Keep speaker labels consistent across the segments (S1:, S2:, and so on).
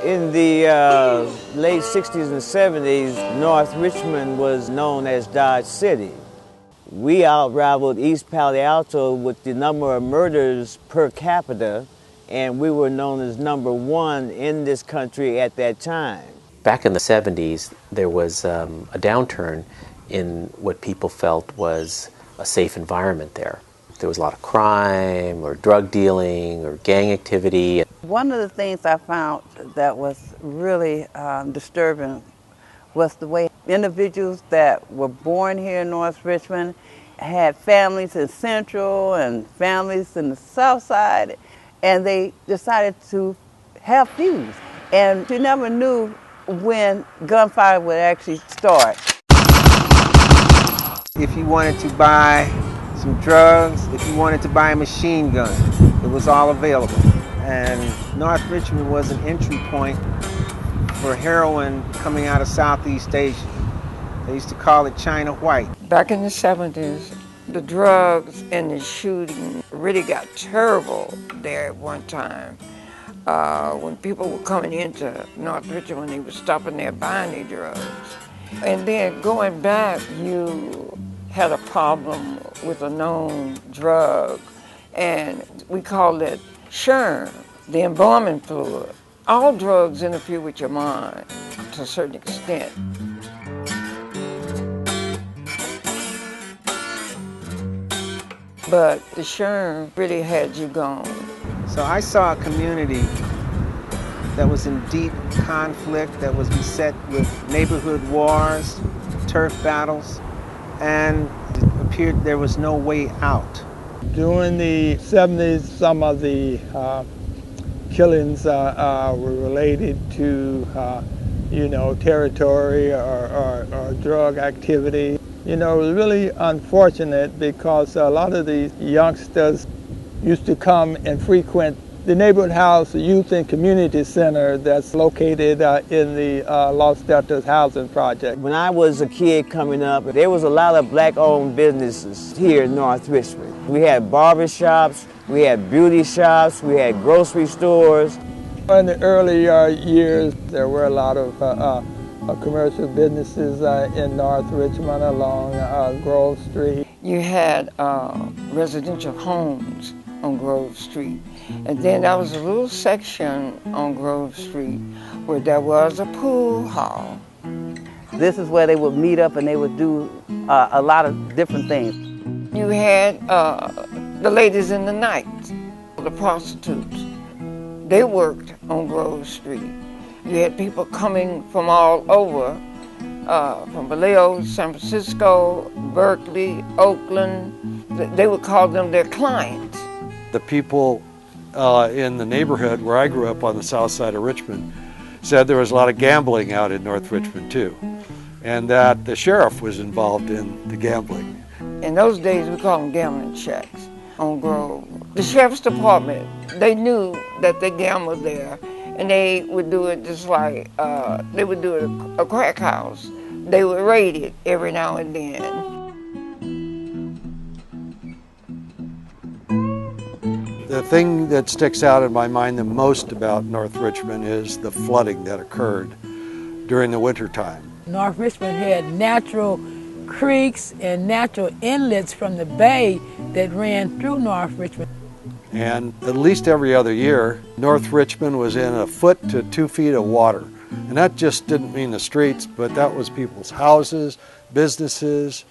S1: In the late 60s and 70s, North Richmond was known as Dodge City. We out-rivaled East Palo Alto with the number of murders per capita, and we were known as #1 in this country at that time.
S2: Back in the 70s, there was a downturn in what people felt was a safe environment there. There was a lot of crime or drug dealing or gang activity.
S3: One of the things I found that was really disturbing was the way individuals that were born here in North Richmond had families in Central and families in the South Side, and they decided to have feuds. And you never knew when gunfire would actually start.
S4: If you wanted to buy some drugs, if you wanted to buy a machine gun, it was all available. And North Richmond was an entry point for heroin coming out of Southeast Asia. They used to call it China White.
S5: Back in the 70s, the drugs and the shooting really got terrible there at one time. When people were coming into North Richmond, they were stopping there buying their drugs. And then going back, you had a problem with a known drug, and we called it Sherm, the embalming fluid. All drugs interfere with your mind to a certain extent. But the Sherm really had you gone.
S4: So I saw a community that was in deep conflict, that was beset with neighborhood wars, turf battles, and it appeared there was no way out.
S6: During the 70s, some of the killings were related to, territory or drug activity. It was really unfortunate because a lot of these youngsters used to come and frequent the neighborhood house, youth and community center that's located in the Los Deltas housing project.
S1: When I was a kid coming up, there was a lot of black-owned businesses here in North Richmond. We had barbershops, we had beauty shops, we had grocery stores.
S6: In the early years, there were a lot of commercial businesses in North Richmond along Grove Street.
S5: You had residential homes on Grove Street. And then there was a little section on Grove Street where there was a pool hall.
S3: This is where they would meet up and they would do a lot of different things.
S5: You had the ladies in the night, the prostitutes. They worked on Grove Street. You had people coming from all over, from Vallejo, San Francisco, Berkeley, Oakland. They would call them their clients.
S7: The people in the neighborhood where I grew up on the south side of Richmond said there was a lot of gambling out in North Richmond too, and that the sheriff was involved in the gambling.
S5: In those days, we called them gambling shacks on Grove. The sheriff's department, they knew that they gambled there, and they would do it just like they would do it at a crack house. They would raid it every now and then.
S7: The thing that sticks out in my mind the most about North Richmond is the flooding that occurred during the wintertime.
S8: North Richmond had natural creeks and natural inlets from the bay that ran through North Richmond.
S7: And at least every other year, North Richmond was in 1 foot to 2 feet of water. And that just didn't mean the streets, but that was people's houses, businesses,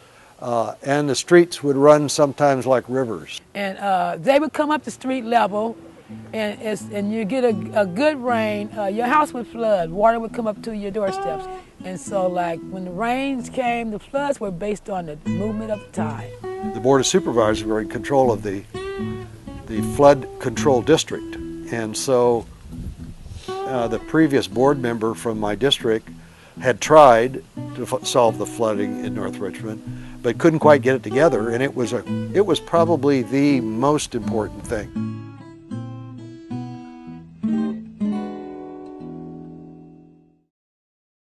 S7: and the streets would run sometimes like rivers.
S8: And they would come up to street level, and you get a good rain, your house would flood. Water would come up to your doorsteps. And so, like, when the rains came, the floods were based on the movement of the tide.
S7: The Board of Supervisors were in control of the flood control district. And so the previous board member from my district had tried to solve the flooding in North Richmond, but couldn't quite get it together, and it was probably the most important thing.